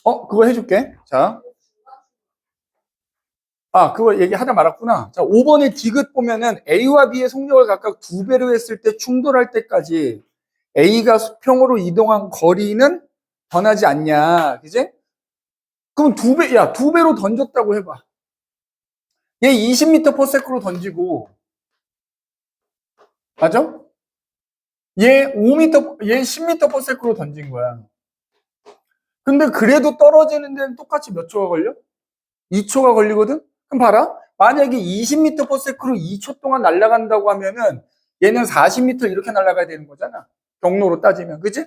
그거 해줄게. 자, 그거 얘기하다 말았구나. 자, 5번의 디귿 보면은 A와 B의 속력을 각각 2배로 했을 때 충돌할 때까지 A가 수평으로 이동한 거리는 변하지 않냐. 그지? 그럼 2배, 야, 2배로 던졌다고 해봐. 얘 20m/s로 던지고, 맞아? 얘 10m/s로 던진 거야. 근데 그래도 떨어지는 데는 똑같이 몇 초가 걸려? 2초가 걸리거든? 그럼 봐라. 만약에 20m/s로 2초 동안 날아간다고 하면은 얘는 40m 이렇게 날아가야 되는 거잖아. 경로로 따지면. 그치?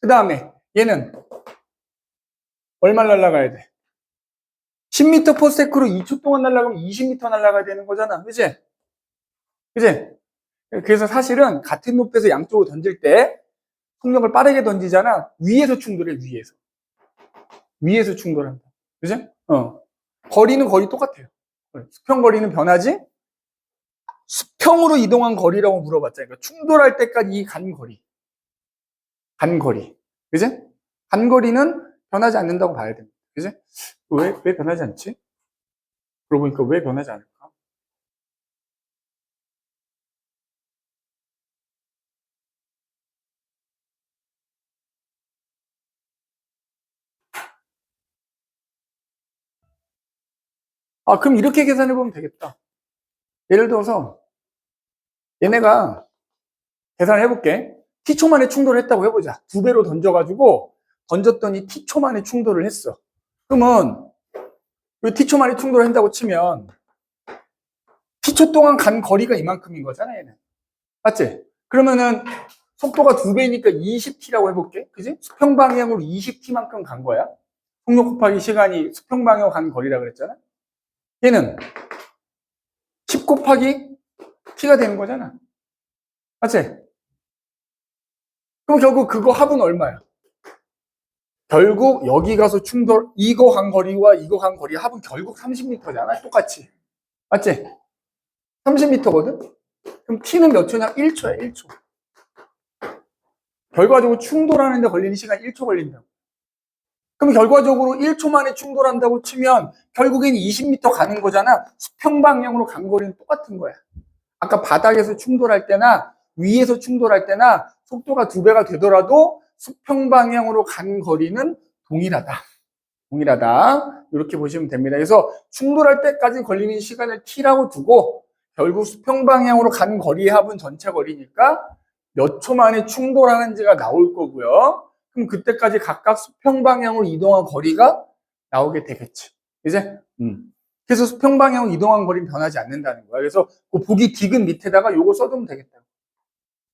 그 다음에 얘는 얼마 날아가야 돼? 10m/s로 2초 동안 날아가면 20m 날아가야 되는 거잖아. 그치? 그치? 그래서 사실은 같은 높이에서 양쪽으로 던질 때 속력을 빠르게 던지잖아. 위에서 충돌해, 위에서. 위에서 충돌한다. 그치? 거리는 거의 똑같아요. 수평 거리는 변하지? 수평으로 이동한 거리라고 물어봤잖아요. 그러니까 충돌할 때까지 이 간 거리. 간 거리. 그지? 간 거리는 변하지 않는다고 봐야 됩니다. 그지? 왜 변하지 않지? 그러고 보니까 왜 변하지 않을까? 그럼 이렇게 계산해 보면 되겠다. 예를 들어서 얘네가 계산을 해볼게. t초 만에 충돌을 했다고 해보자. 2배로 던져가지고 던졌더니 t초 만에 충돌을 했어. 그러면 이 t초 만에 충돌을 한다고 치면 t초 동안 간 거리가 이만큼인 거잖아, 얘는. 맞지? 그러면은 속도가 2배니까 20t라고 해볼게. 그지? 수평 방향으로 20t만큼 간 거야. 속력 곱하기 시간이 수평 방향으로 간 거리라 그랬잖아. 얘는 10 곱하기 t가 되는 거잖아. 맞지? 그럼 결국 그거 합은 얼마야? 결국 여기 가서 충돌, 이거 간 거리와 이거 간 거리 합은 결국 30m잖아. 똑같이. 맞지? 30m거든? 그럼 t는 몇 초냐? 1초야, 1초. 결과적으로 충돌하는데 걸리는 시간 1초 걸린다고. 그럼 결과적으로 1초 만에 충돌한다고 치면 결국엔 20m 가는 거잖아. 수평 방향으로 간 거리는 똑같은 거야. 아까 바닥에서 충돌할 때나 위에서 충돌할 때나 속도가 2배가 되더라도 수평 방향으로 간 거리는 동일하다. 동일하다. 이렇게 보시면 됩니다. 그래서 충돌할 때까지 걸리는 시간을 t라고 두고 결국 수평 방향으로 간 거리의 합은 전체 거리니까 몇 초 만에 충돌하는지가 나올 거고요. 그럼 그때까지 각각 수평 방향으로 이동한 거리가 나오게 되겠지. 이제 그래서 수평 방향으로 이동한 거리는 변하지 않는다는 거야. 그래서 그 보기 디귿 밑에다가 요거 써두면 되겠다.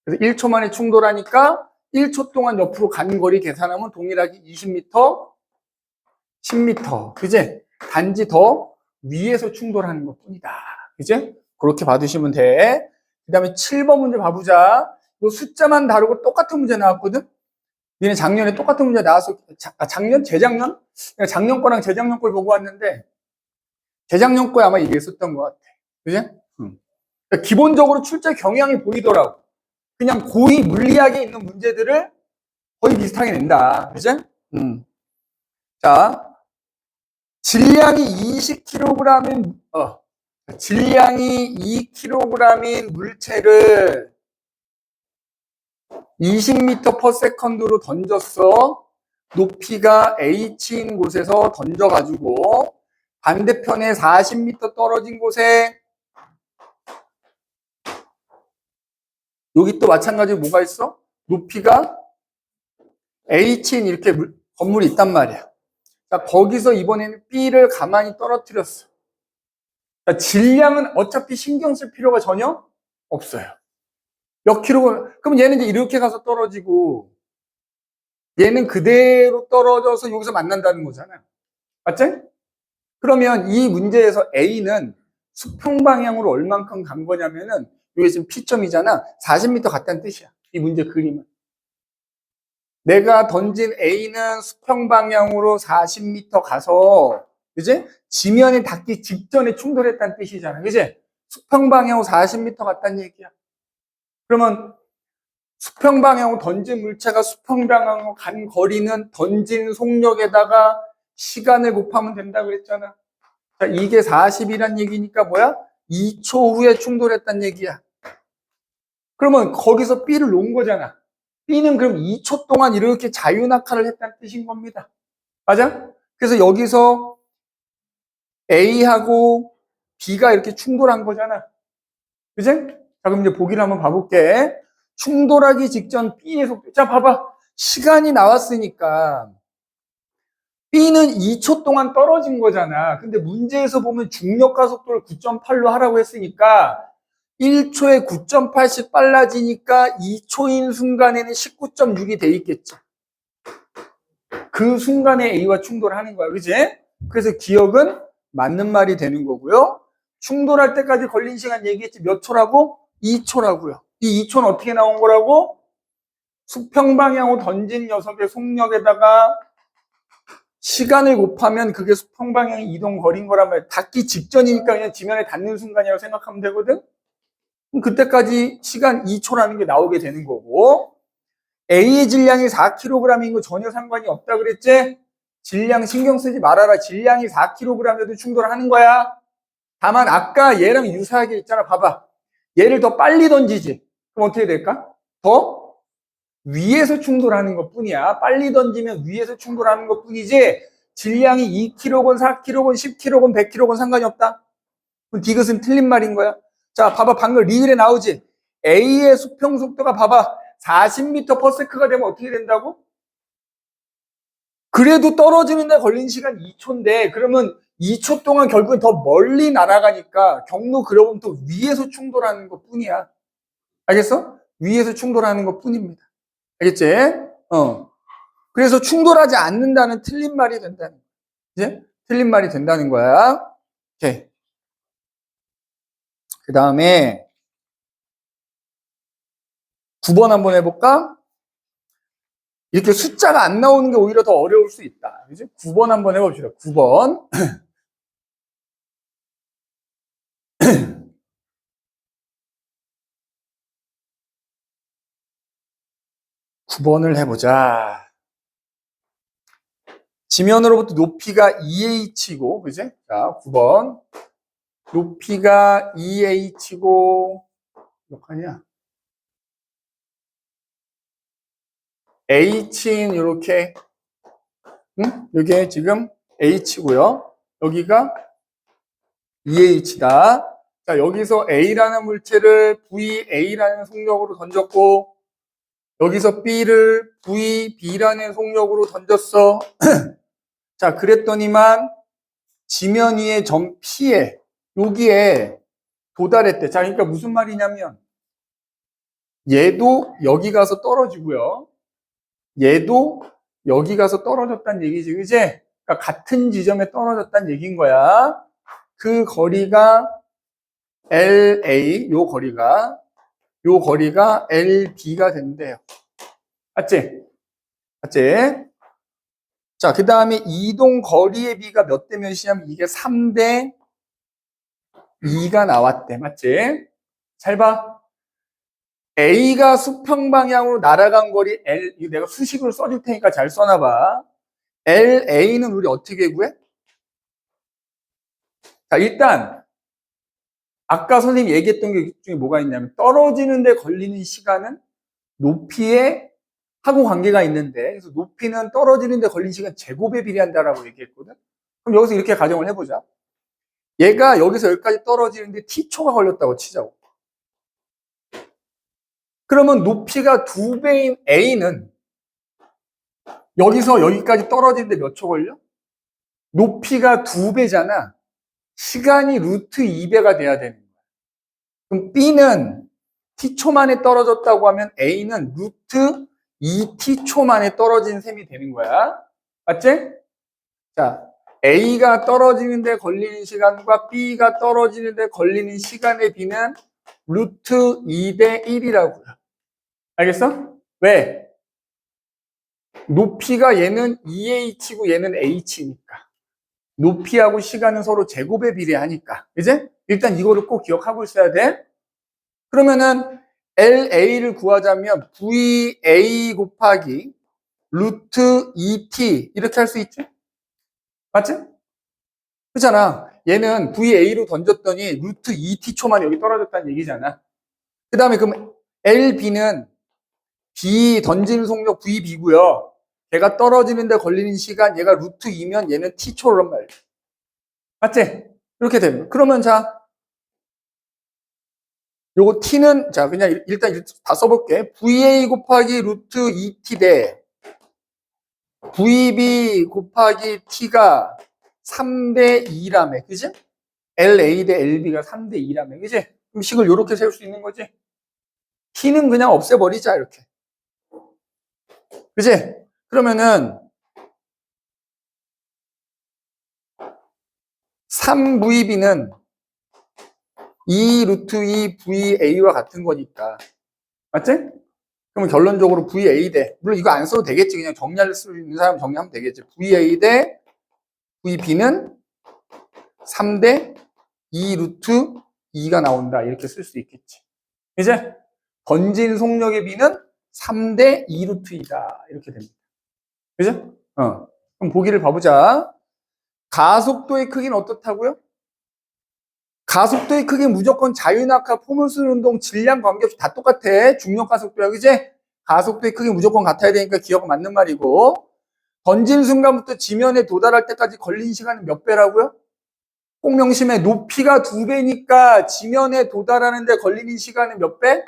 그래서 1초 만에 충돌하니까 1초 동안 옆으로 간 거리 계산하면 동일하게 20m, 10m. 그지? 단지 더 위에서 충돌하는 것 뿐이다. 그지? 그렇게 봐두시면 돼. 그 다음에 7번 문제 봐보자. 이 숫자만 다르고 똑같은 문제 나왔거든? 니네 작년에 똑같은 문제 나와서, 작년? 재작년? 작년 거랑 재작년 걸 보고 왔는데, 재작년 거에 아마 이게 있었던 것 같아. 그지? 그러니까 기본적으로 출제 경향이 보이더라고. 그냥 고의 물리학에 있는 문제들을 거의 비슷하게 낸다. 그지? 자, 질량이 20kg인, 질량이 2kg인 물체를 20m/s로 던졌어. 높이가 h인 곳에서 던져가지고 반대편에 40m 떨어진 곳에 여기 또 마찬가지로 뭐가 있어? 높이가 h인 이렇게 건물이 있단 말이야. 자, 거기서 이번에는 B를 가만히 떨어뜨렸어. 자, 질량은 어차피 신경 쓸 필요가 전혀 없어요. 몇 킬로, 그럼 얘는 이제 이렇게 가서 떨어지고, 얘는 그대로 떨어져서 여기서 만난다는 거잖아. 맞지? 그러면 이 문제에서 A는 수평 방향으로 얼만큼 간 거냐면은, 이게 지금 P점이잖아. 40m 갔다는 뜻이야. 이 문제 그림은. 내가 던진 A는 수평 방향으로 40m 가서, 그지? 지면에 닿기 직전에 충돌했다는 뜻이잖아. 그지? 수평 방향으로 40m 갔다는 얘기야. 그러면 수평 방향으로 던진 물체가 수평 방향으로 간 거리는 던진 속력에다가 시간을 곱하면 된다 그랬잖아. 자, 이게 40이란 얘기니까 뭐야? 2초 후에 충돌했단 얘기야. 그러면 거기서 B를 놓은 거잖아. B는 그럼 2초 동안 이렇게 자유낙하를 했다는 뜻인 겁니다. 맞아? 그래서 여기서 A하고 B가 이렇게 충돌한 거잖아. 그지? 자, 그럼 이제 보기를 한번 봐볼게. 충돌하기 직전 B의 속도. 자, 봐봐. 시간이 나왔으니까 B는 2초 동안 떨어진 거잖아. 근데 문제에서 보면 중력과 속도를 9.8로 하라고 했으니까 1초에 9.8씩 빨라지니까 2초인 순간에는 19.6이 돼 있겠지. 그 순간에 A와 충돌하는 거야. 그지? 그래서 기억은 맞는 말이 되는 거고요. 충돌할 때까지 걸린 시간 얘기했지. 몇 초라고? 2초라고요. 이 2초는 어떻게 나온 거라고? 수평 방향으로 던진 녀석의 속력에다가 시간을 곱하면 그게 수평 방향의 이동 거리인 거란 말이야. 닿기 직전이니까 그냥 지면에 닿는 순간이라고 생각하면 되거든. 그럼 그때까지 시간 2초라는 게 나오게 되는 거고, A의 질량이 4kg인 거 전혀 상관이 없다 그랬지? 질량 신경 쓰지 말아라. 질량이 4kg에도 충돌하는 거야. 다만 아까 얘랑 유사하게 있잖아. 봐봐. 얘를 더 빨리 던지지. 그럼 어떻게 될까? 더 위에서 충돌하는 것 뿐이야. 빨리 던지면 위에서 충돌하는 것 뿐이지 질량이 2kg건 4kg건 10kg건 100kg건 상관이 없다. 그럼 디귿은 틀린 말인 거야. 자, 봐봐. 방금 리을에 나오지? A의 수평 속도가 봐봐. 40m/s가 되면 어떻게 된다고? 그래도 떨어지는 데 걸린 시간 2초인데 그러면 2초 동안 결국엔 더 멀리 날아가니까 경로 그려보면 또 위에서 충돌하는 것 뿐이야. 알겠어? 위에서 충돌하는 것 뿐입니다. 알겠지? 그래서 충돌하지 않는다는 틀린 말이 된다는 거야. 이제 틀린 말이 된다는 거야. 오케이. 그 다음에 9번 한번 해볼까? 이렇게 숫자가 안 나오는 게 오히려 더 어려울 수 있다. 그지? 9번 한번 해봅시다. 9번. 9번을 해보자. 지면으로부터 높이가 2h고, 그지? 자, 9번. 높이가 2h고, 몇 칸이야? h인 이렇게, 응? 이게 지금 h고요. 여기가 2h다. 자, 여기서 A라는 물체를 VA라는 속력으로 던졌고, 여기서 B를 VB라는 속력으로 던졌어. 자, 그랬더니만 지면 위의 점 P에, 여기에 도달했대. 자, 그러니까 무슨 말이냐면, 얘도 여기 가서 떨어지고요. 얘도 여기 가서 떨어졌다는 얘기지, 그지? 그러니까 같은 지점에 떨어졌다는 얘기인 거야. 그 거리가 LA, 요 거리가 LB가 된대요. 맞지? 맞지? 자, 그 다음에 이동 거리의 비가 몇 대 몇이냐면 이게 3대 2가 나왔대. 맞지? 잘 봐. A가 수평 방향으로 날아간 거리 L, 이거 내가 수식으로 써줄 테니까 잘 써놔봐. LA는 우리 어떻게 구해? 자, 일단 아까 선생님이 얘기했던 게 중에 뭐가 있냐면 떨어지는 데 걸리는 시간은 높이에 하고 관계가 있는데, 그래서 높이는 떨어지는 데 걸린 시간 제곱에 비례한다라고 얘기했거든. 그럼 여기서 이렇게 가정을 해보자. 얘가 여기서 여기까지 떨어지는데 t초가 걸렸다고 치자고. 그러면 높이가 2배인 A는 여기서 여기까지 떨어지는데 몇 초 걸려? 높이가 2배잖아. 시간이 루트 2배가 돼야 되는 거야. 그럼 B는 t초 만에 떨어졌다고 하면 A는 루트 2t초 만에 떨어진 셈이 되는 거야. 맞지? 자, A가 떨어지는데 걸리는 시간과 B가 떨어지는데 걸리는 시간의 비는 루트 2대 1이라고요. 알겠어? 왜? 높이가 얘는 2h고 얘는 h니까. 높이하고 시간은 서로 제곱에 비례하니까. 이제 일단 이거를 꼭 기억하고 있어야 돼. 그러면은 LA를 구하자면 VA 곱하기 루트 2T 이렇게 할 수 있지? 맞지? 그렇잖아. 얘는 VA로 던졌더니 루트 2T초만 여기 떨어졌다는 얘기잖아. 그 다음에 그럼 LB는 B 던지는 속력 VB고요. 얘가 떨어지는데 걸리는 시간 얘가 루트 2면 얘는 T초란 말이야. 맞지? 이렇게 되면 그러면 자 요거 T는 자 그냥 일단 다 써볼게. VA 곱하기 루트 2T 대 VB 곱하기 T가 3대 2라며 그지? LA 대 LB가 3대 2라며 그지? 그럼 식을 요렇게 세울 수 있는 거지? T는 그냥 없애버리자 이렇게 그지? 그러면은 3VB는 2 루트 2 VA와 같은 거니까 맞지? 그러면 결론적으로 VA 대 물론 이거 안 써도 되겠지 그냥 정리할 수 있는 사람 정리하면 되겠지 VA 대 VB는 3대 2 루트 2가 나온다 이렇게 쓸 수 있겠지 이제 던진 속력의 B는 3대 2 루트 2다 이렇게 됩니다 그죠? 그럼 보기를 봐보자 가속도의 크기는 어떻다고요? 가속도의 크기는 무조건 자유낙하, 포물선 운동, 질량 관계없이 다 똑같아. 중력 가속도야, 그지? 가속도의 크기는 무조건 같아야 되니까 기억은 맞는 말이고. 던진 순간부터 지면에 도달할 때까지 걸린 시간은 몇 배라고요? 꼭 명심해. 높이가 2배니까 지면에 도달하는데 걸리는 시간은 몇 배?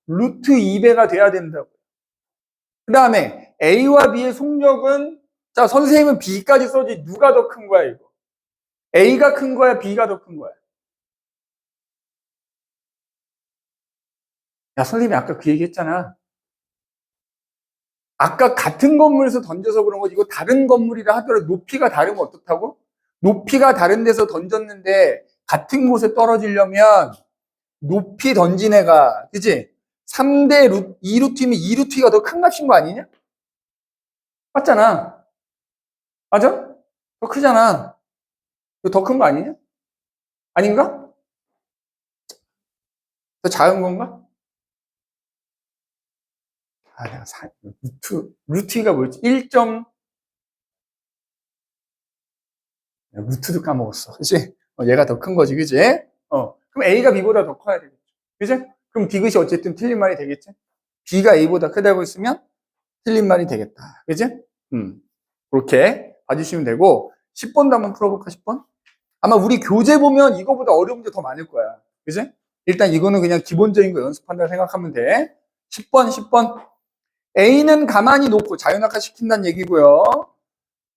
루트 2배가 돼야 된다고. 그 다음에 A와 B의 속력은 자 선생님은 B까지 써지 누가 더 큰 거야 이거? A가 큰 거야 B가 더 큰 거야? 야, 선생님이 아까 그 얘기 했잖아. 아까 같은 건물에서 던져서 그런 거지, 이거 다른 건물이라 하더라도 높이가 다르면 어떻다고? 높이가 다른 데서 던졌는데 같은 곳에 떨어지려면 높이 던진 애가, 그지? 3대 2루트면 2루트가 더 큰 값인 거 아니냐? 맞잖아. 맞아? 더 크잖아. 더 큰 거 아니냐? 아닌가? 더 작은 건가? 아, 내가 루트가 뭐였지? 1. 루트도 까먹었어. 그치? 얘가 더 큰 거지, 그치? 그럼 A가 B보다 더 커야 되겠죠. 그치? 그럼 B것이 어쨌든 틀린 말이 되겠지? B가 A보다 크다고 했으면 틀린 말이 되겠다. 그치? 그렇게 봐주시면 되고, 10번도 한번 풀어볼까, 10번? 아마 우리 교재 보면 이거보다 어려운 문제 더 많을 거야. 그치? 일단 이거는 그냥 기본적인 거 연습한다 생각하면 돼. 10번. A는 가만히 놓고 자유낙하 시킨다는 얘기고요.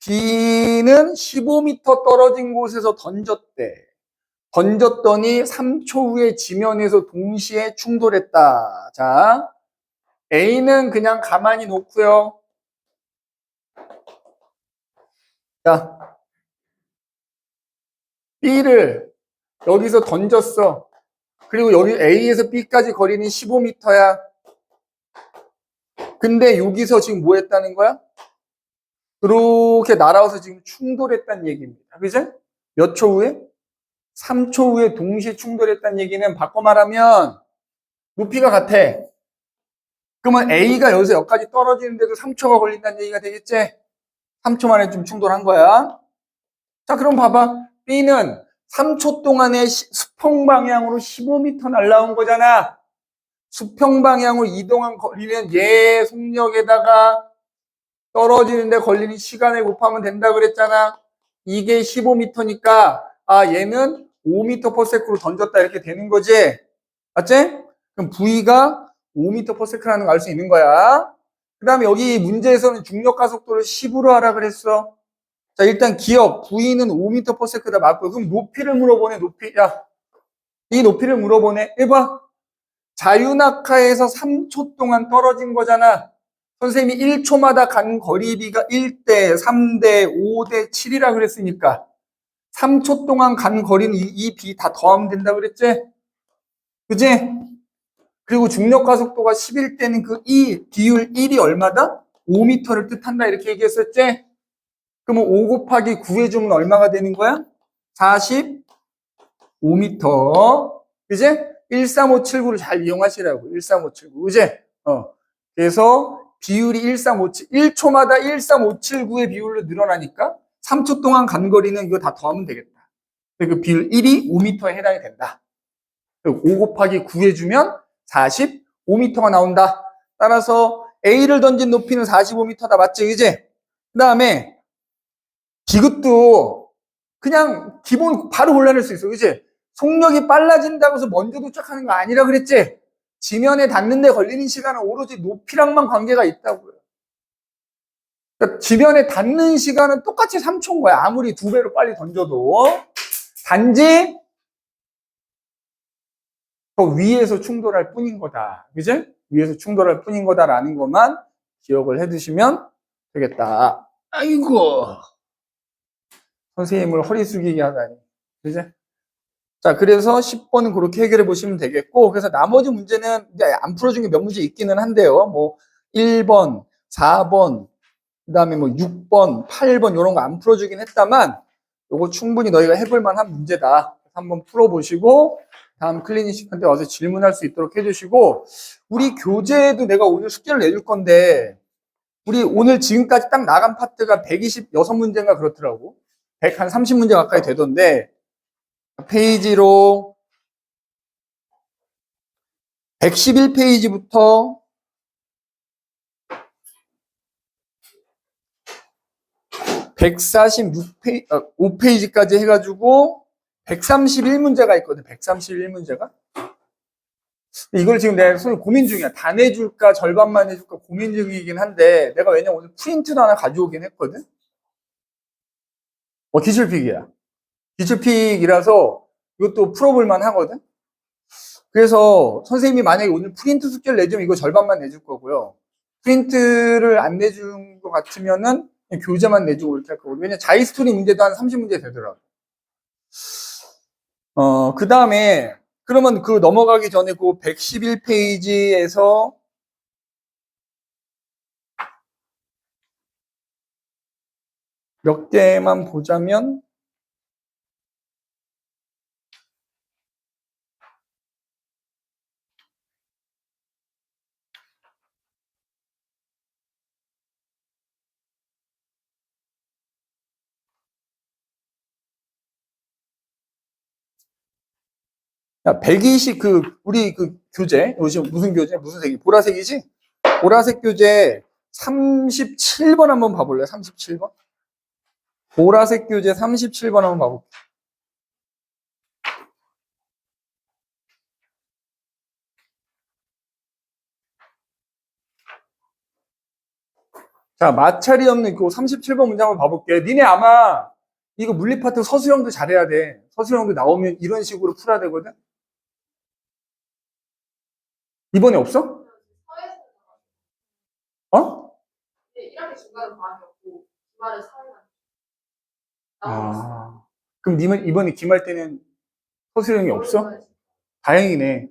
B는 15m 떨어진 곳에서 던졌대. 던졌더니 3초 후에 지면에서 동시에 충돌했다. 자, A는 그냥 가만히 놓고요. 자, B를 여기서 던졌어. 그리고 여기 A에서 B까지 거리는 15m야. 근데 여기서 지금 뭐 했다는 거야? 그렇게 날아와서 지금 충돌했다는 얘기입니다. 그죠? 몇 초 후에? 3초 후에 동시에 충돌했다는 얘기는 바꿔 말하면 높이가 같아. 그러면 A가 여기서 여기까지 떨어지는데도 3초가 걸린다는 얘기가 되겠지? 3초 만에 좀 충돌한 거야. 자, 그럼 봐봐. B는 3초 동안에 수평 방향으로 15m 날라온 거잖아. 수평 방향으로 이동한 거리는 얘 속력에다가 떨어지는데 걸리는 시간을 곱하면 된다 그랬잖아. 이게 15m니까 얘는 5m/s로 던졌다 이렇게 되는 거지. 맞지? 그럼 V가 5m/s라는 걸 알 수 있는 거야. 그 다음에 여기 문제에서는 중력 가속도를 10으로 하라 그랬어. 자, 일단 기억 V는 5m/s다 맞고 그럼 높이를 물어보네. 높이. 야, 이 높이를 물어보네. 해봐. 자유낙하에서 3초 동안 떨어진 거잖아. 선생님이 1초마다 간 거리비가 1대, 3대, 5대, 7이라 그랬으니까 3초 동안 간 거리는 이 B 다 더하면 된다 그랬지? 그지? 그리고 중력 가속도가 10일 때는 그 비율 1이 얼마다? 5m를 뜻한다 이렇게 얘기했었지? 그러면 5 곱하기 9 해주면 얼마가 되는 거야? 45m. 그지? 13579를 잘 이용하시라고. 13579. 그제? 그래서 비율이 13579, 1초마다 13579의 비율로 늘어나니까 3초 동안 간 거리는 이거 다 더하면 되겠다. 그 비율 1이 5m에 해당이 된다. 5 곱하기 9 해주면 45m가 나온다. 따라서 A를 던진 높이는 45m다. 맞지? 이제 그 다음에 디귿도 그냥 기본 바로 골라낼 수 있어. 그치? 속력이 빨라진다고 해서 먼저 도착하는 거 아니라 그랬지? 지면에 닿는 데 걸리는 시간은 오로지 높이랑만 관계가 있다고요. 그러니까 지면에 닿는 시간은 똑같이 3초인 거야. 아무리 2배로 빨리 던져도. 단지 더 위에서 충돌할 뿐인 거다. 그지? 위에서 충돌할 뿐인 거다라는 것만 기억을 해두시면 되겠다. 아이고. 선생님을 허리 숙이게 하다니. 그지? 자, 그래서 10번은 그렇게 해결해 보시면 되겠고, 그래서 나머지 문제는 안 풀어준 게 몇 문제 있기는 한데요. 뭐, 1번, 4번, 그 다음에 뭐 6번, 8번, 이런 거 안 풀어주긴 했다만, 요거 충분히 너희가 해볼 만한 문제다. 한번 풀어보시고, 다음 클리니식한테 와서 질문할 수 있도록 해주시고, 우리 교재에도 내가 오늘 숙제를 내줄 건데, 우리 오늘 지금까지 딱 나간 파트가 126문제인가 그렇더라고. 130문제 가까이 되던데, 페이지로 111페이지부터 146페이지까지 해가지고 131문제가 있거든. 131문제가. 이걸 지금 내가 손을 고민 중이야. 다 내줄까 절반만 내줄까 고민 중이긴 한데, 내가 왜냐면 오늘 프린트도 하나 가져오긴 했거든. 기출픽이야. 기출픽이라서 이것도 풀어볼만 하거든. 그래서 선생님이 만약에 오늘 프린트 숙제를 내주면 이거 절반만 내줄 거고요. 프린트를 안 내준 것 같으면은 교재만 내주고 이렇게 할 거고. 왜냐면 자이스토리 문제도 한 30문제 되더라고. 그 다음에 그러면 그 넘어가기 전에 그 111페이지에서 몇 개만 보자면, 야, 120, 우리 교재, 요즘 무슨 교재? 무슨 색이? 보라색이지? 보라색 교재 37번 한번 봐볼래요? 37번? 보라색 교재 37번 한번 봐볼게요. 자, 마찰이 없는 그 37번 문제 한번 봐볼게. 니네 아마 이거 물리 파트 서술형도 잘해야 돼. 서술형도 나오면 이런 식으로 풀어야 되거든? 이번에 없어? 어? 네, 1학기 중간은 반이었고 주말에 사회가 아, 그럼 니는 이번에 기말 때는 서술형이 없어? 다행이네.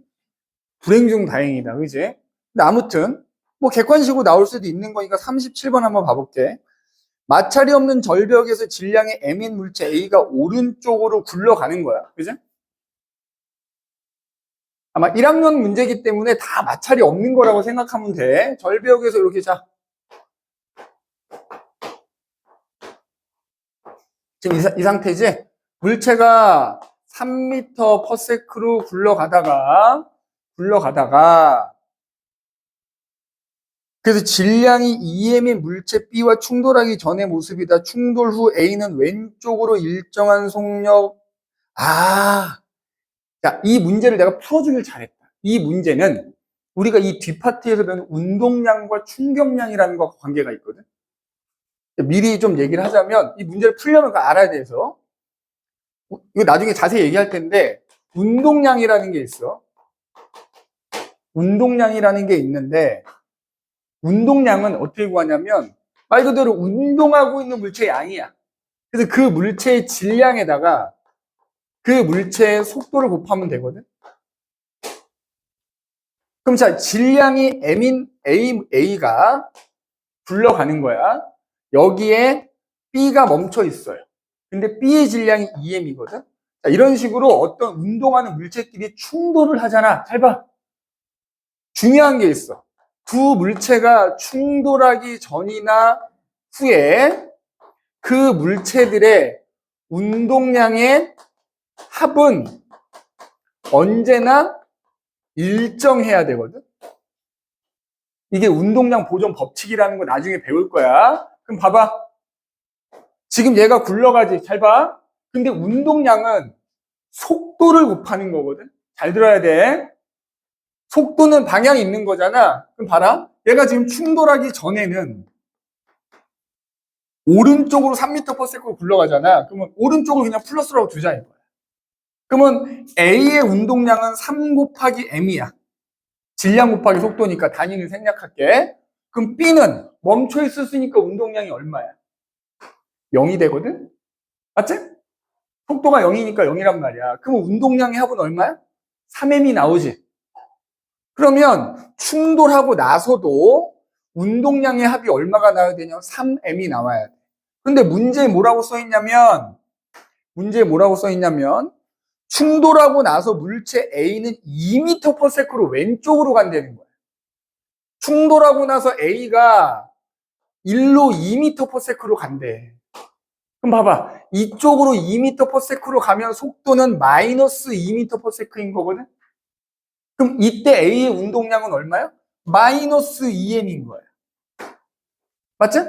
불행 중 다행이다. 그지? 근데 아무튼 뭐 객관식으로 나올 수도 있는 거니까 37번 한번 봐볼게. 마찰이 없는 절벽에서 질량의 m인 물체 A가 오른쪽으로 굴러가는 거야. 그지? 아마 1학년 문제이기 때문에 다 마찰이 없는 거라고 생각하면 돼. 절벽에서 이렇게 자. 지금 이 상태지? 물체가 3m/s로 굴러가다가 그래서 질량이 EM의 물체 B와 충돌하기 전의 모습이다. 충돌 후 A는 왼쪽으로 일정한 속력. 자, 이 문제를 내가 풀어주길 잘했다. 이 문제는 우리가 이 뒷파트에서 배우는 운동량과 충격량이라는 것과 관계가 있거든. 미리 좀 얘기를 하자면 이 문제를 풀려면 그거 알아야 돼서 이거 나중에 자세히 얘기할 텐데 운동량이라는 게 있어. 운동량이라는 게 있는데 운동량은 어떻게 구하냐면 말 그대로 운동하고 있는 물체의 양이야. 그래서 그 물체의 질량에다가 그 물체의 속도를 곱하면 되거든. 그럼 자, 질량이 M인 A가 굴러가는 거야. 여기에 B가 멈춰 있어요. 근데 B의 질량이 EM이거든. 자, 이런 식으로 어떤 운동하는 물체끼리 충돌을 하잖아. 잘 봐. 중요한 게 있어. 두 물체가 충돌하기 전이나 후에 그 물체들의 운동량의 합은 언제나 일정해야 되거든. 이게 운동량 보존 법칙이라는 거 나중에 배울 거야. 그럼 봐봐. 지금 얘가 굴러가지. 잘 봐. 근데 운동량은 속도를 곱하는 거거든. 잘 들어야 돼. 속도는 방향이 있는 거잖아. 그럼 봐라. 얘가 지금 충돌하기 전에는 오른쪽으로 3m/s 굴러가잖아. 그러면 오른쪽을 그냥 플러스라고 두자 이거야. 그러면 A의 운동량은 3 곱하기 m이야. 질량 곱하기 속도니까 단위는 생략할게. 그럼 B는 멈춰 있었으니까 운동량이 얼마야? 0이 되거든? 맞지? 속도가 0이니까 0이란 말이야. 그러면 운동량의 합은 얼마야? 3m이 나오지. 그러면 충돌하고 나서도 운동량의 합이 얼마가 나와야 되냐? 3m이 나와야 돼. 근데 문제에 뭐라고 써있냐면 충돌하고 나서 물체 A는 2m/s로 왼쪽으로 간다는 거야. 충돌하고 나서 A가 1로 2m/s로 간대. 그럼 봐봐. 이쪽으로 2m/s로 가면 속도는 마이너스 2m/s인 거거든? 그럼 이때 A의 운동량은 얼마야? 마이너스 2m인 거야. 맞지?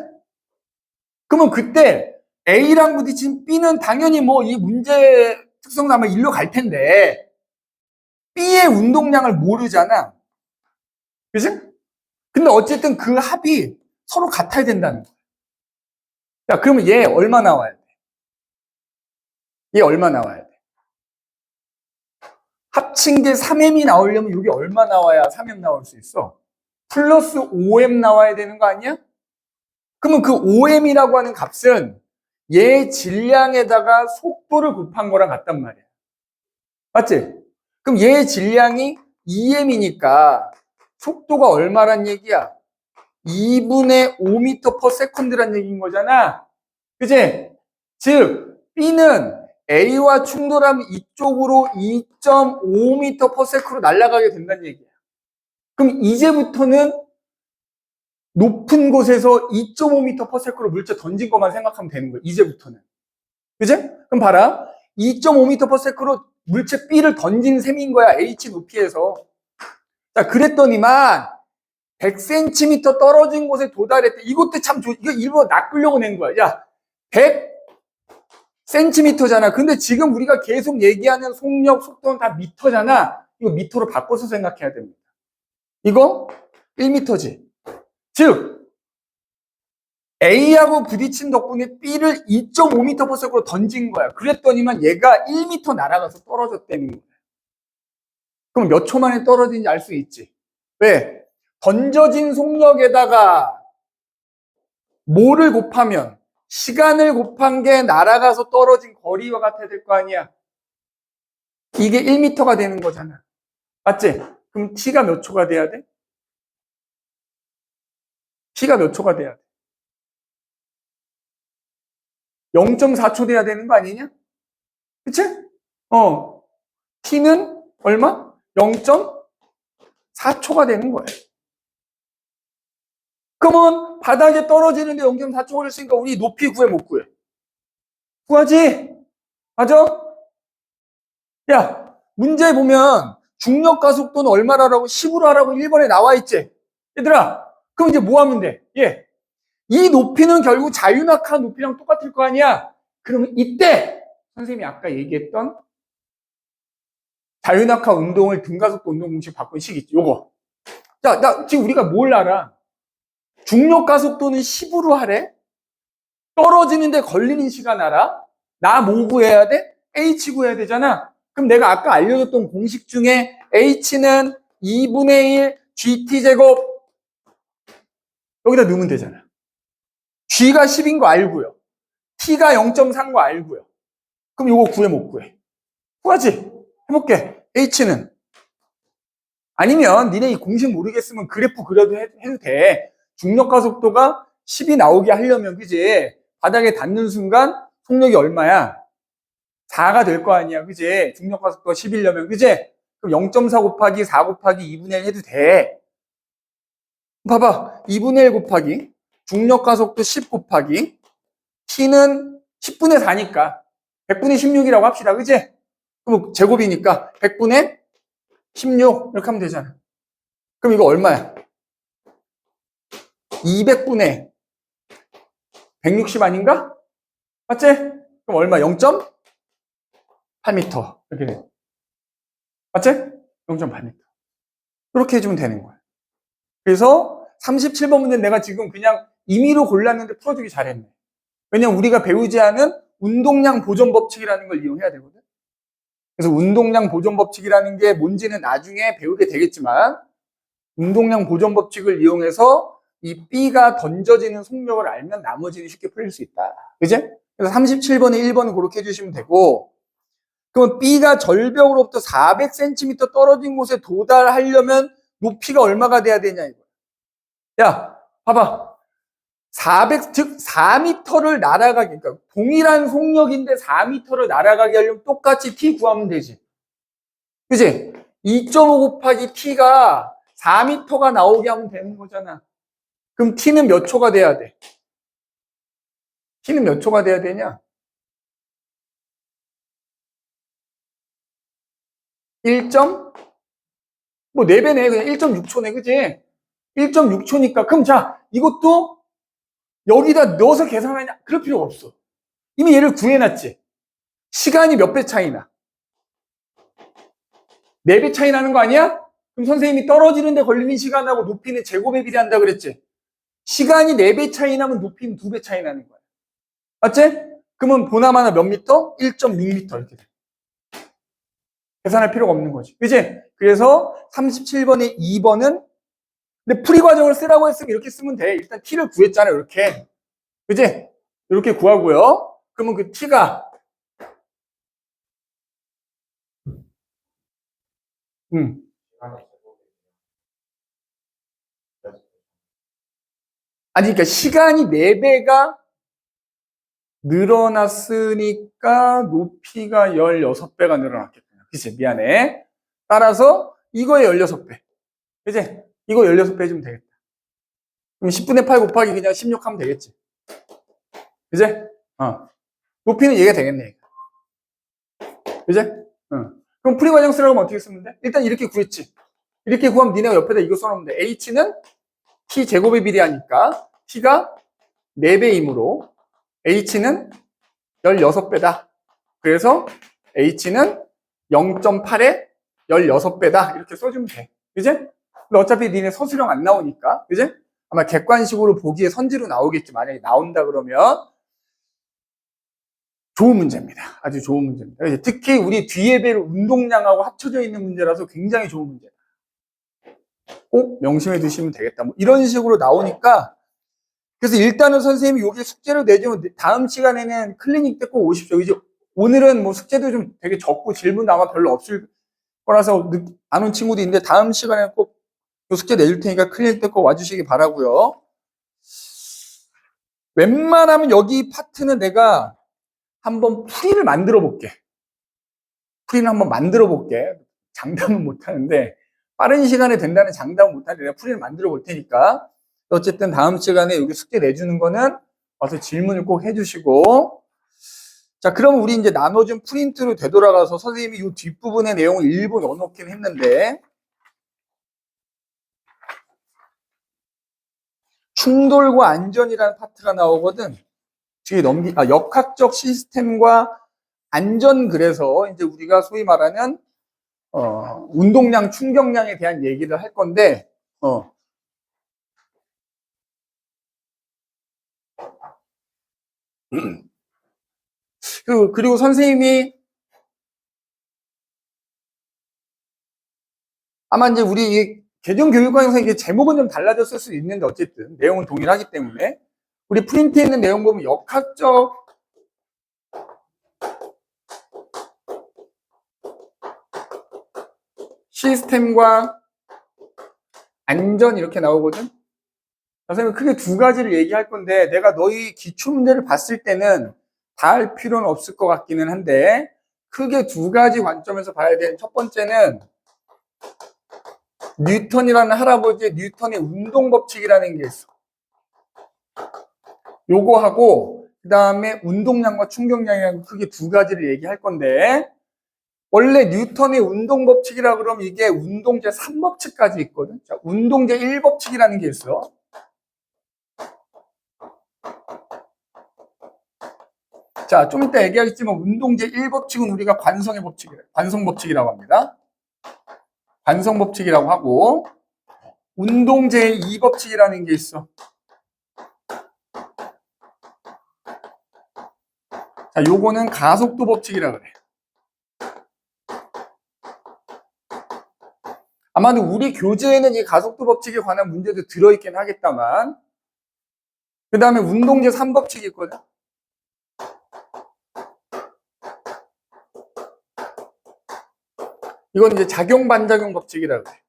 그러면 그때 A랑 부딪힌 B는 당연히 뭐 이 문제 특성상 아마 1로 갈 텐데 B의 운동량을 모르잖아. 그치? 근데 어쨌든 그 합이 서로 같아야 된다는 거야. 자, 그러면 얘 얼마 나와야 돼? 얘 얼마 나와야 돼? 합친 게 3m이 나오려면 여기 얼마 나와야 3m 나올 수 있어? 플러스 5m 나와야 되는 거 아니야? 그러면 그 5m이라고 하는 값은 얘 질량에다가 속도를 곱한 거랑 같단 말이야. 맞지? 그럼 얘 질량이 2m이니까 속도가 얼마란 얘기야? 2분의 5m/s란 얘기인 거잖아. 그치? 즉 B는 A와 충돌하면 이쪽으로 2.5m/s로 날아가게 된다는 얘기야. 그럼 이제부터는 높은 곳에서 2.5m/s로 물체 던진 것만 생각하면 되는 거야. 이제부터는. 그치? 그럼 봐라. 2.5m/s로 물체 B를 던진 셈인 거야. H 높이에서. 자, 그랬더니만 100cm 떨어진 곳에 도달했대. 이것도 참 이거 일부러 낚으려고 낸 거야. 야, 100cm잖아. 근데 지금 우리가 계속 얘기하는 속력, 속도는 다 미터잖아. 이거 미터로 바꿔서 생각해야 됩니다. 이거 1m지. 즉 A하고 부딪힌 덕분에 B를 2.5m/s로 던진 거야. 그랬더니만 얘가 1m 날아가서 떨어졌다는 거야. 그럼 몇 초 만에 떨어진지 알 수 있지. 왜? 던져진 속력에다가 뭐를 곱하면 시간을 곱한 게 날아가서 떨어진 거리와 같아야 될 거 아니야. 이게 1m가 되는 거잖아. 맞지? 그럼 t가 몇 초가 돼야 돼? t가 몇 초가 돼야 돼? 0.4초 돼야 되는 거 아니냐? 그치? t는 얼마? 0.4초가 되는 거예요. 그러면 바닥에 떨어지는데 0.4초 걸렸으니까 우리 높이 구해 못 구해? 구하지? 맞아? 야, 문제 보면 중력과 속도는 얼마라고 10으로 하라고 1번에 나와 있지? 얘들아, 그럼 이제 뭐 하면 돼? 이 높이는 결국 자유낙하 높이랑 똑같을 거 아니야? 그러면 이때 선생님이 아까 얘기했던 자유낙하 운동을 등가속도 운동 공식 바꾼 식 있지? 요거. 자, 지금 우리가 뭘 알아? 중력과 속도는 10으로 하래? 떨어지는데 걸리는 시간 알아? 나 뭐 구해야 돼? H 구해야 되잖아. 그럼 내가 아까 알려줬던 공식 중에 H는 2분의 1 GT제곱 여기다 넣으면 되잖아. G가 10인 거 알고요. T가 0.3인 거 알고요. 그럼 이거 구해 못 구해? 구하지? 해볼게. H는 아니면 니네 이 공식 모르겠으면 그래프 그려도 해도 돼. 중력과 속도가 10이 나오게 하려면 그지? 바닥에 닿는 순간 속력이 얼마야? 4가 될 거 아니야. 그지? 중력가속도가 11려면, 그지? 그럼 0.4 곱하기 4 곱하기 2분의 1 해도 돼. 봐봐. 2분의 1 곱하기 중력가속도 10 곱하기 t는 10분의 4니까 100분의 16이라고 합시다. 그지? 그럼 제곱이니까 100분의 16 이렇게 하면 되잖아. 그럼 이거 얼마야? 200분의 160 아닌가? 맞지? 그럼 얼마? 0.8m 이렇게 돼. 맞지? 0.8m 이렇게 해주면 되는 거야. 그래서 37번 문제는 내가 지금 그냥 임의로 골랐는데 풀어주기 잘했네. 왜냐면 우리가 배우지 않은 운동량 보존 법칙이라는 걸 이용해야 되거든. 그래서 운동량 보존 법칙이라는 게 뭔지는 나중에 배우게 되겠지만 운동량 보존 법칙을 이용해서 이 B가 던져지는 속력을 알면 나머지는 쉽게 풀릴 수 있다. 그지? 그래서 37번에 1번은 그렇게 해주시면 되고, 그럼 B가 절벽으로부터 400cm 떨어진 곳에 도달하려면 높이가 얼마가 돼야 되냐 이거. 야, 봐봐. 400, 즉 4m를 날아가게, 그러니까 동일한 속력인데 4m를 날아가게 하려면 똑같이 t 구하면 되지. 그지? 2.5 곱하기 t가 4m가 나오게 하면 되는 거잖아. 그럼 t는 몇 초가 돼야 돼? t는 몇 초가 돼야 되냐? 1. 뭐 4배네. 그냥 1.6초네. 그지? 1.6초니까. 그럼 자, 이것도 여기다 넣어서 계산하냐? 그럴 필요가 없어. 이미 얘를 구해놨지. 시간이 몇 배 차이나? 4배 차이 나는 거 아니야? 그럼 선생님이 떨어지는데 걸리는 시간하고 높이는 제곱에 비례한다 그랬지? 시간이 4배 차이 나면 높이는 2배 차이 나는 거야. 맞지? 그러면 보나마나 몇 미터? 1.6m 이렇게 돼. 계산할 필요가 없는 거지. 그치? 그래서 37번에 2번은 근데 풀이 과정을 쓰라고 했으면 이렇게 쓰면 돼. 일단 t를 구했잖아요. 이렇게. 그치? 이렇게 구하고요. 그러면 그 t가 아니 그러니까 시간이 4배가 늘어났으니까 높이가 16배가 늘어났겠구나. 그치? 미안해. 따라서 이거에 16배. 그치? 이거 16배 해주면 되겠다. 그럼 10분의 8 곱하기 그냥 16 하면 되겠지. 그치? 높이는 얘가 되겠네. 그치? 그럼 풀이 과정 쓰라고 하면 어떻게 쓰면 돼? 일단 이렇게 구했지. 이렇게 구하면 니네가 옆에다 이거 써놓으면 돼. h는 t 제곱에 비례하니까 t가 4배이므로 h는 16배다. 그래서 h는 0.8에 16배다. 이렇게 써주면 돼. 그지? 근데 어차피 니네 서술형 안 나오니까. 그지? 아마 객관식으로 보기에 선지로 나오겠지. 만약에 나온다 그러면 좋은 문제입니다. 아주 좋은 문제입니다. 특히 우리 뒤에 배를 운동량하고 합쳐져 있는 문제라서 굉장히 좋은 문제다. 꼭 명심해 두시면 되겠다. 뭐 이런 식으로 나오니까 그래서 일단은 선생님이 여기 숙제로 내주면 다음 시간에는 클리닉 때 꼭 오십시오. 이제 오늘은 뭐 숙제도 좀 되게 적고 질문도 아마 별로 없을 거라서 안 온 친구도 있는데 다음 시간에 꼭 숙제 내줄 테니까 클리닉 때 꼭 와주시기 바라고요. 웬만하면 여기 파트는 내가 한번 풀이를 만들어 볼게. 풀이는 한번 만들어 볼게. 장담은 못 하는데 빠른 시간에 된다는 장담은 못 하는데 내가 풀이를 만들어 볼 테니까 어쨌든 다음 시간에 여기 숙제 내주는 거는 와서 질문을 꼭 해주시고 자 그럼 우리 이제 나눠준 프린트로 되돌아가서 선생님이 이 뒷부분의 내용을 일부 넣어놓긴 했는데 충돌과 안전이라는 파트가 나오거든. 뒤에 역학적 시스템과 안전 그래서 이제 우리가 소위 말하는 운동량, 충격량에 대한 얘기를 할 건데 그리고 선생님이 아마 이제 우리 개정 교육과정에서 이게 제목은 좀 달라졌을 수 있는데 어쨌든 내용은 동일하기 때문에 우리 프린트에 있는 내용 보면 역학적 시스템과 안전 이렇게 나오거든. 선생님 크게 두 가지를 얘기할 건데 내가 너희 기출 문제를 봤을 때는 다 할 필요는 없을 것 같기는 한데 크게 두 가지 관점에서 봐야 되는 첫 번째는 뉴턴이라는 할아버지의 뉴턴의 운동 법칙이라는 게 있어. 요거하고 그 다음에 운동량과 충격량이라는 크게 두 가지를 얘기할 건데 원래 뉴턴의 운동 법칙이라 그러면 이게 운동제 3법칙까지 있거든. 자, 운동제 1법칙이라는 게 있어. 자, 좀 이따 얘기하겠지만 운동제 1법칙은 우리가 관성의 법칙이래요. 관성 법칙이라고 합니다. 관성 법칙이라고 하고 운동제 2법칙이라는 게 있어. 자, 요거는 가속도 법칙이라 그래. 아마도 우리 교재에는 이 가속도 법칙에 관한 문제도 들어있긴 하겠다만 그 다음에 운동제 3법칙이 있거든. 이건 이제 작용 반작용 법칙이라 그래.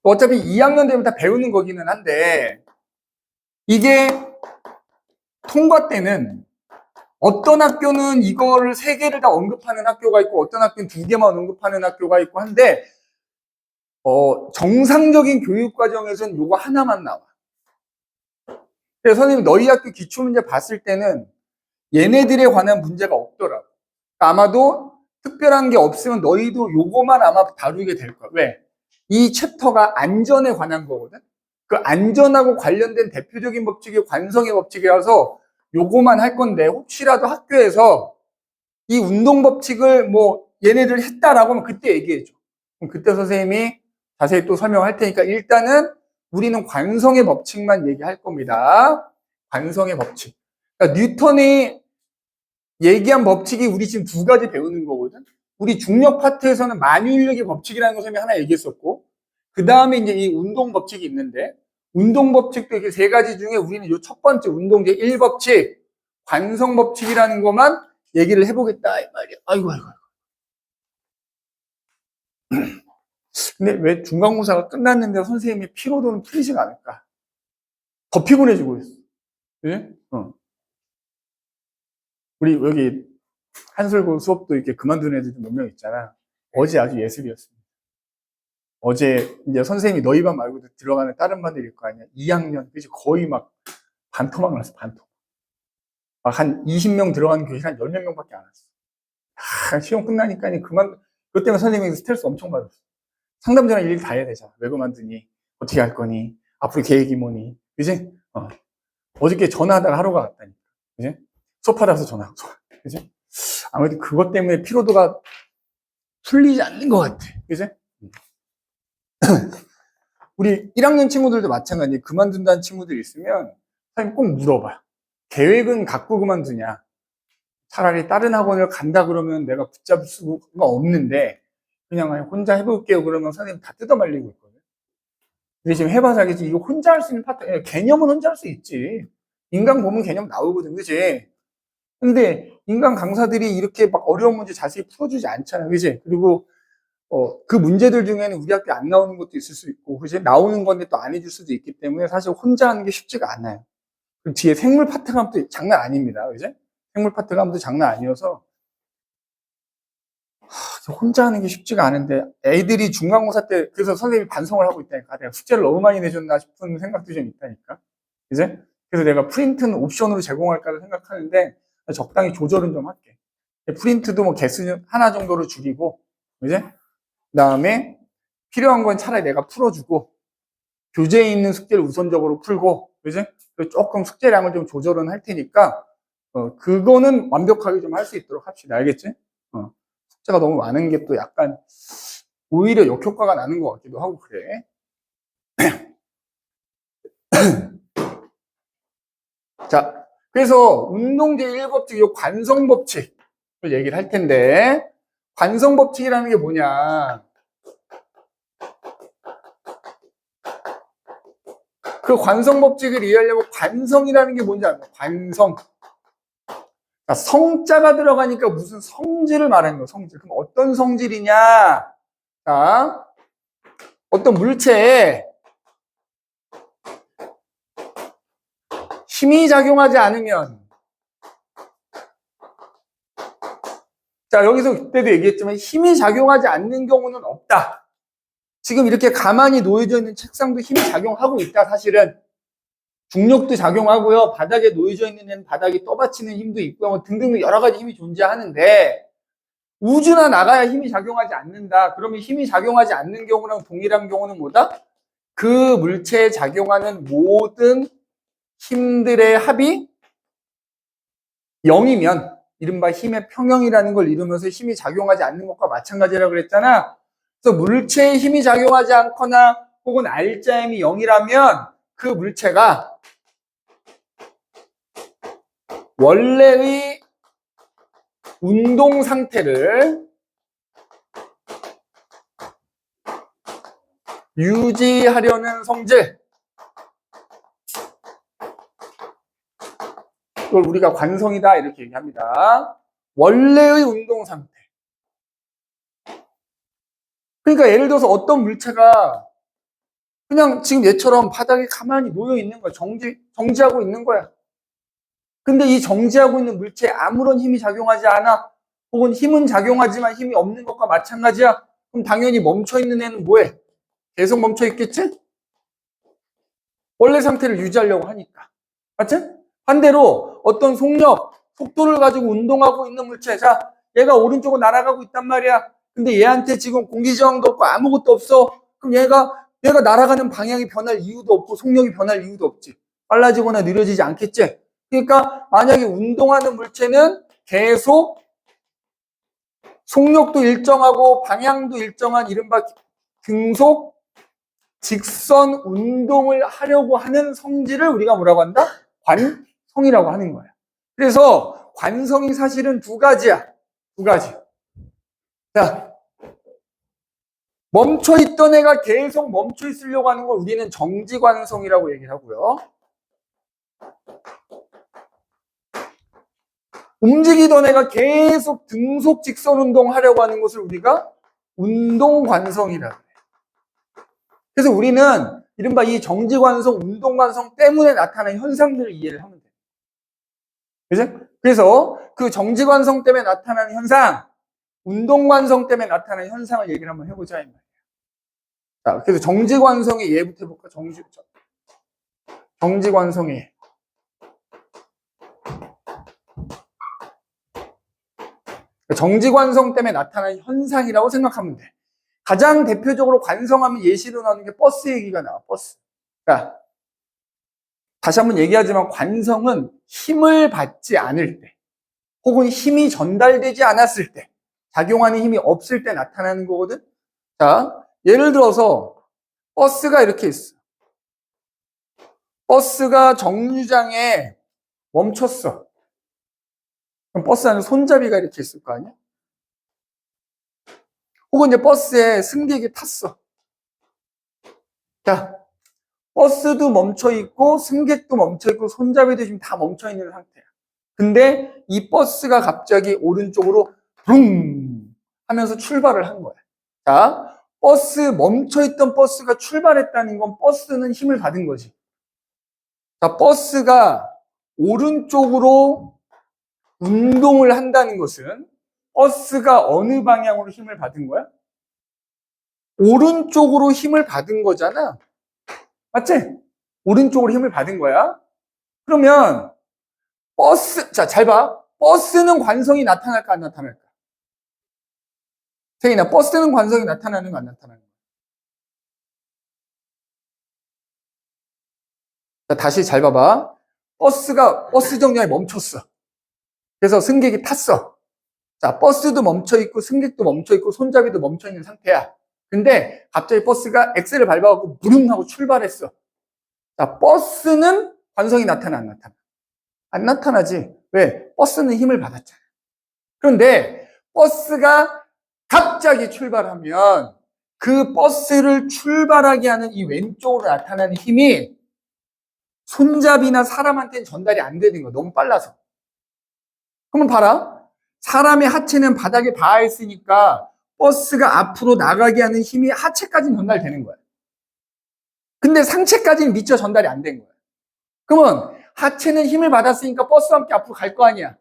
어차피 2학년 되면 다 배우는 거기는 한데 이게 통과 때는 어떤 학교는 이거를 3개를 다 언급하는 학교가 있고 어떤 학교는 2개만 언급하는 학교가 있고 한데 정상적인 교육 과정에서는 요거 하나만 나와. 그래서 선생님 너희 학교 기출문제 봤을 때는 얘네들에 관한 문제가 없더라고. 아마도 특별한 게 없으면 너희도 요거만 아마 다루게 될 거야. 왜? 이 챕터가 안전에 관한 거거든. 그 안전하고 관련된 대표적인 법칙이 관성의 법칙이라서 요거만 할 건데 혹시라도 학교에서 이 운동 법칙을 뭐 얘네들 했다라고 하면 그때 얘기해줘. 그럼 그때 선생님이 자세히 또 설명할 테니까 일단은 우리는 관성의 법칙만 얘기할 겁니다. 관성의 법칙. 그러니까 뉴턴이 얘기한 법칙이 우리 지금 2가지 배우는 거거든. 우리 중력 파트에서는 만유인력의 법칙이라는 거 선생님이 하나 얘기했었고 그 다음에 이제 이 운동 법칙이 있는데 운동 법칙도 이렇게 3가지 중에 우리는 이 첫 번째 운동제 1법칙 관성 법칙이라는 것만 얘기를 해보겠다 이 말이야. 아이고. 근데 왜 중간고사가 끝났는데 선생님이 피로도는 풀리지가 않을까? 더 피곤해지고 있어. 예? 우리 여기 한솔고 수업도 이렇게 그만둔 애들 몇 명 있잖아. 어제 아주 예술이었습니다. 어제 이제 선생님이 너희 반 말고도 들어가는 다른 반들일 거 아니야. 2학년, 그치? 거의 막 반토막 났어, 반토막. 막 한 20명 들어가는 교실 한 10몇 명밖에 안 왔어. 시험 끝나니까 그것 때문에 선생님이 스트레스 엄청 받았어. 상담자랑 일 다 해야 되잖아. 왜 그만두니? 어떻게 할 거니? 앞으로 계획이 뭐니? 그지? 어저께 전화하다가 하루가 갔다니까. 그지? 수업하다 와서 전화하고. 그지? 아무래도 그것 때문에 피로도가 풀리지 않는 것 같아. 그지? 우리 1학년 친구들도 마찬가지예요. 그만둔다는 친구들 있으면 선생님 꼭 물어봐. 계획은 갖고 그만두냐? 차라리 다른 학원을 간다 그러면 내가 붙잡을 수가 없는데 그냥 혼자 해볼게요 그러면 선생님 다 뜯어말리고 있거든. 근데 지금 해봐서 알겠지. 이거 혼자 할 수 있는 파트, 개념은 혼자 할 수 있지. 인간 보면 개념 나오거든, 그치? 근데 인간 강사들이 이렇게 막 어려운 문제 자세히 풀어주지 않잖아, 그치? 그리고 그 문제들 중에는 우리 학교에 안 나오는 것도 있을 수 있고, 그치? 나오는 건데 또 안 해줄 수도 있기 때문에 사실 혼자 하는 게 쉽지가 않아요. 그리고 뒤에 생물 파트가 하면 또 장난 아닙니다, 그치? 생물 파트가 하면 또 장난 아니어서 혼자 하는 게 쉽지가 않은데 애들이 중간고사 때 그래서 선생님이 반성을 하고 있다니까. 내가 숙제를 너무 많이 내줬나 싶은 생각도 좀 있다니까. 그지? 그래서 내가 프린트는 옵션으로 제공할까 생각하는데 적당히 조절은 좀 할게. 프린트도 뭐 개수 하나 정도로 줄이고, 그지? 그다음에 필요한 건 차라리 내가 풀어주고 교재에 있는 숙제를 우선적으로 풀고, 그지? 그리고 조금 숙제량을 좀 조절은 할 테니까 그거는 완벽하게 좀 할 수 있도록 합시다. 알겠지? 숙제가 너무 많은 게 또 약간 오히려 역효과가 나는 것 같기도 하고 그래. 자, 그래서 운동제 1법칙, 이 관성법칙을 얘기를 할 텐데 관성법칙이라는 게 뭐냐? 그 관성법칙을 이해하려면 관성이라는 게 뭔지 알아요? 관성. 그러니까 성자가 들어가니까 무슨 성질을 말하는 거예요. 성질. 그럼 어떤 성질이냐? 자, 어떤 물체에 힘이 작용하지 않으면 자, 여기서 그때도 얘기했지만 힘이 작용하지 않는 경우는 없다. 지금 이렇게 가만히 놓여져 있는 책상도 힘이 작용하고 있다, 사실은. 중력도 작용하고요. 바닥에 놓여져 있는 애는 바닥이 떠받치는 힘도 있고요. 뭐 등등 여러 가지 힘이 존재하는데 우주나 나가야 힘이 작용하지 않는다. 그러면 힘이 작용하지 않는 경우랑 동일한 경우는 뭐다? 그 물체에 작용하는 모든 힘들의 합이 0이면 이른바 힘의 평형이라는 걸 이루면서 힘이 작용하지 않는 것과 마찬가지라고 그랬잖아. 그래서 물체에 힘이 작용하지 않거나 혹은 알자임이 0이라면 그 물체가 원래의 운동 상태를 유지하려는 성질, 이걸 우리가 관성이다 이렇게 얘기합니다. 원래의 운동 상태. 그러니까 예를 들어서 어떤 물체가 그냥 지금 얘처럼 바닥에 가만히 놓여 있는 거야. 정지하고 있는 거야. 근데 이 정지하고 있는 물체에 아무런 힘이 작용하지 않아. 혹은 힘은 작용하지만 힘이 없는 것과 마찬가지야. 그럼 당연히 멈춰있는 애는 뭐해? 계속 멈춰있겠지? 원래 상태를 유지하려고 하니까. 맞지? 반대로 어떤 속도를 가지고 운동하고 있는 물체. 자, 얘가 오른쪽으로 날아가고 있단 말이야. 근데 얘한테 지금 공기저항도 없고 아무것도 없어. 그럼 얘가 날아가는 방향이 변할 이유도 없고 속력이 변할 이유도 없지. 빨라지거나 느려지지 않겠지? 그러니까 만약에 운동하는 물체는 계속 속력도 일정하고 방향도 일정한 이른바 등속 직선 운동을 하려고 하는 성질을 우리가 뭐라고 한다? 관성이라고 하는 거야. 그래서 관성이 사실은 두 가지야. 두 가지. 자, 멈춰있던 애가 계속 멈춰있으려고 하는 걸 우리는 정지관성이라고 얘기를 하고요. 움직이던 애가 계속 등속 직선 운동하려고 하는 것을 우리가 운동관성이라고 해요. 그래서 우리는 이른바 이 정지관성, 운동관성 때문에 나타나는 현상들을 이해를 하면 돼요. 그죠? 그래서 그 정지관성 때문에 나타나는 현상, 운동관성 때문에 나타나는 현상을 얘기를 한번 해보자, 이 말이에요. 자, 그래서 정지관성의 예부터 해볼까? 정지관성의 예. 정지관성 때문에 나타나는 현상이라고 생각하면 돼. 가장 대표적으로 관성하면 예시로 나오는 게 버스 얘기가 나와, 버스. 그러니까 다시 한번 얘기하지만 관성은 힘을 받지 않을 때, 혹은 힘이 전달되지 않았을 때, 작용하는 힘이 없을 때 나타나는 거거든. 자, 예를 들어서 버스가 이렇게 있어. 버스가 정류장에 멈췄어. 그럼 버스 안에 손잡이가 이렇게 있을 거 아니야? 혹은 이제 버스에 승객이 탔어. 자, 버스도 멈춰있고, 승객도 멈춰있고, 손잡이도 지금 다 멈춰있는 상태야. 근데 이 버스가 갑자기 오른쪽으로 붕 하면서 출발을 한 거야. 자, 멈춰있던 버스가 출발했다는 건 버스는 힘을 받은 거지. 자, 버스가 오른쪽으로 운동을 한다는 것은 버스가 어느 방향으로 힘을 받은 거야? 오른쪽으로 힘을 받은 거잖아. 맞지? 오른쪽으로 힘을 받은 거야. 그러면 자, 잘 봐. 버스는 관성이 나타날까 안 나타날까? 세인아, 버스는 관성이 나타나는 거 안 나타나는 거? 자, 다시 잘 봐봐. 버스 정류장에 멈췄어. 그래서 승객이 탔어. 자, 버스도 멈춰있고, 승객도 멈춰있고, 손잡이도 멈춰있는 상태야. 근데 갑자기 버스가 엑셀을 밟아갖고 부릉 하고 출발했어. 자, 버스는 관성이 나타나, 안 나타나? 안 나타나지. 왜? 버스는 힘을 받았잖아. 그런데 버스가 갑자기 출발하면 그 버스를 출발하게 하는 이 왼쪽으로 나타나는 힘이 손잡이나 사람한테는 전달이 안 되는 거야. 너무 빨라서. 그러면 봐라. 사람의 하체는 바닥에 닿아 있으니까 버스가 앞으로 나가게 하는 힘이 하체까지는 전달되는 거야. 근데 상체까지는 미처 전달이 안 된 거야. 그러면 하체는 힘을 받았으니까 버스와 함께 앞으로 갈 거 아니야.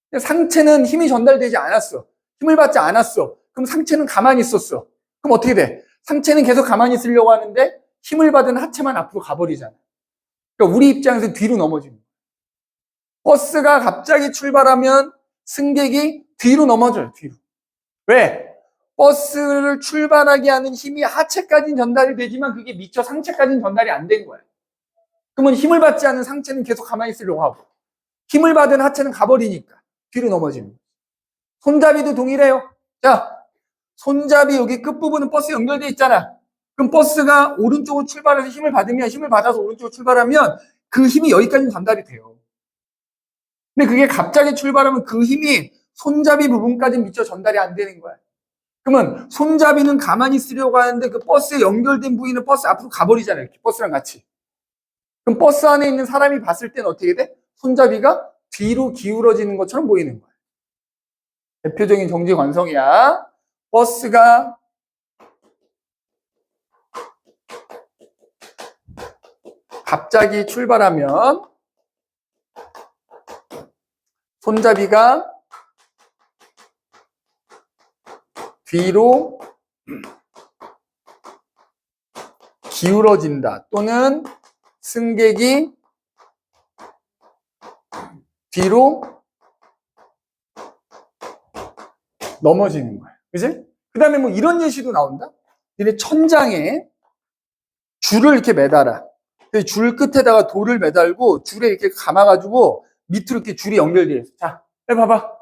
근데 상체는 힘이 전달되지 않았어. 힘을 받지 않았어. 그럼 상체는 가만히 있었어. 그럼 어떻게 돼? 상체는 계속 가만히 있으려고 하는데 힘을 받은 하체만 앞으로 가버리잖아. 그러니까 우리 입장에서 뒤로 넘어지는 거야. 버스가 갑자기 출발하면 승객이 뒤로 넘어져요. 뒤로. 왜? 버스를 출발하게 하는 힘이 하체까지는 전달이 되지만 그게 미처 상체까지는 전달이 안 된 거야. 그러면 힘을 받지 않은 상체는 계속 가만히 있으려고 하고 힘을 받은 하체는 가버리니까 뒤로 넘어지는 거야. 손잡이도 동일해요. 자, 손잡이 여기 끝부분은 버스 연결돼 있잖아. 그럼 버스가 오른쪽으로 출발해서 힘을 받으면 힘을 받아서 오른쪽으로 출발하면 그 힘이 여기까지는 전달이 돼요. 근데 그게 갑자기 출발하면 그 힘이 손잡이 부분까지 미처 전달이 안 되는 거야. 그러면 손잡이는 가만히 있으려고 하는데 그 버스에 연결된 부위는 버스 앞으로 가버리잖아요. 이렇게 버스랑 같이. 그럼 버스 안에 있는 사람이 봤을 때는 어떻게 돼? 손잡이가 뒤로 기울어지는 것처럼 보이는 거야. 대표적인 정지관성이야. 버스가 갑자기 출발하면 손잡이가 뒤로 기울어진다. 또는 승객이 뒤로 넘어지는 거야. 그지? 그 다음에 뭐 이런 예시도 나온다. 니네 천장에 줄을 이렇게 매달아. 줄 끝에다가 돌을 매달고 줄에 이렇게 감아가지고 밑으로 이렇게 줄이 연결되어 있어. 자, 해봐봐.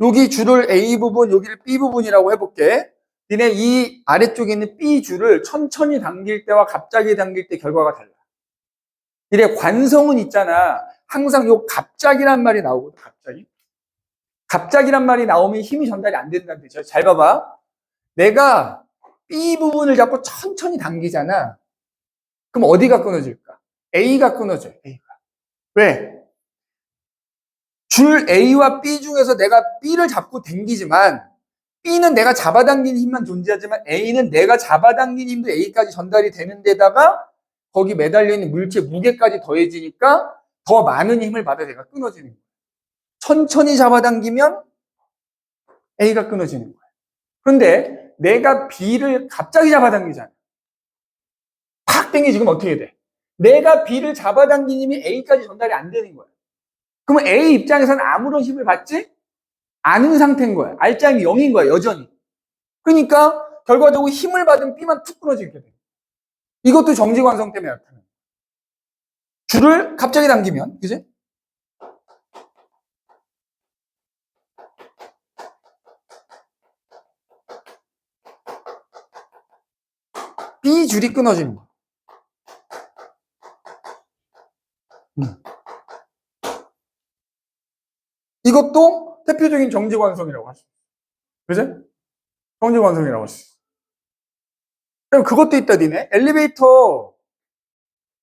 여기 줄을 A 부분, 여기를 B 부분이라고 해볼게. 니네 이 아래쪽에 있는 B 줄을 천천히 당길 때와 갑자기 당길 때 결과가 달라. 니네 관성은 있잖아. 항상 요 갑자기란 말이 나오거든, 갑자기. 갑자기란 말이 나오면 힘이 전달이 안 된다는 뜻이야. 잘 봐봐. 내가 B 부분을 잡고 천천히 당기잖아. 그럼 어디가 끊어질까? A가 끊어져요. A가. 왜? 줄 A와 B 중에서 내가 B를 잡고 당기지만 B는 내가 잡아당기는 힘만 존재하지만 A는 내가 잡아당기는 힘도 A까지 전달이 되는 데다가 거기 매달려 있는 물체 무게까지 더해지니까 더 많은 힘을 받아 내가 끊어지는 거야. 천천히 잡아당기면 A가 끊어지는 거야. 그런데 내가 B를 갑자기 잡아당기잖아. 팍 당기지. 지금 어떻게 돼? 내가 B를 잡아당기는 힘이 A까지 전달이 안 되는 거야. 그러면 A 입장에서는 아무런 힘을 받지 않은 상태인 거야. R자임이 0인 거야, 여전히. 그러니까 결과적으로 힘을 받은 B만 툭 끊어지게 돼. 이것도 정지관성 때문에 나타나는 거야. 줄을 갑자기 당기면, 그지? B 줄이 끊어지는 거야. 이것도 대표적인 정지관성이라고 할 수 있어. 그지? 정지관성이라고 할 수 있어. 그럼 그것도 있다, 니네. 엘리베이터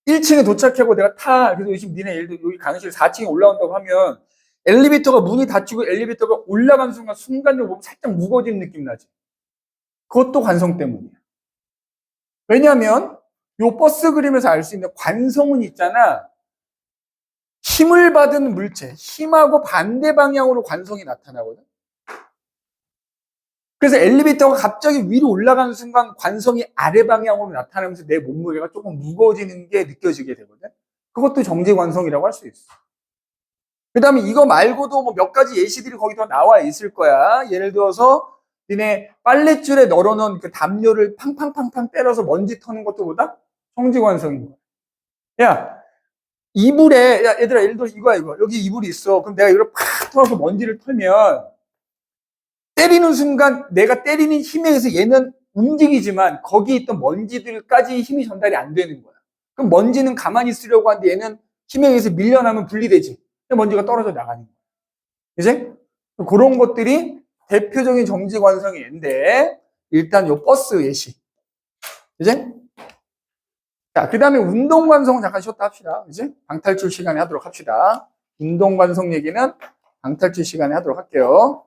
1층에 도착하고 내가 타. 그래서 요즘 니네 예를 들어 여기 강의실 4층에 올라온다고 하면 엘리베이터가 문이 닫히고 엘리베이터가 올라가는 순간적으로 보면 살짝 무거워지는 느낌 나지. 그것도 관성 때문이야. 왜냐하면 요 버스 그림에서 알 수 있는 관성은 있잖아. 힘을 받은 물체, 힘하고 반대 방향으로 관성이 나타나거든. 그래서 엘리베이터가 갑자기 위로 올라가는 순간 관성이 아래 방향으로 나타나면서 내 몸무게가 조금 무거워지는 게 느껴지게 되거든. 그것도 정지관성이라고 할 수 있어. 그 다음에 이거 말고도 뭐 몇 가지 예시들이 거기 더 나와 있을 거야. 예를 들어서 니네 빨랫줄에 널어놓은 그 담요를 팡팡팡팡 때려서 먼지 터는 것도 보다 정지관성인 거야. 야, 이불에, 야, 얘들아, 예를 들어 이거야, 이거. 여기 이불이 있어. 그럼 내가 이걸 팍 털어서 먼지를 털면 때리는 순간 내가 때리는 힘에 의해서 얘는 움직이지만 거기 있던 먼지들까지 힘이 전달이 안 되는 거야. 그럼 먼지는 가만히 있으려고 하는데 얘는 힘에 의해서 밀려나면 분리되지. 먼지가 떨어져 나가는 거야. 이제 그런 것들이 대표적인 정지관성의 예인데 일단 요 버스 예시. 이제 자, 그 다음에 운동관성은 잠깐 쉬었다 합시다. 이제 방탈출 시간에 하도록 합시다. 운동관성 얘기는 방탈출 시간에 하도록 할게요.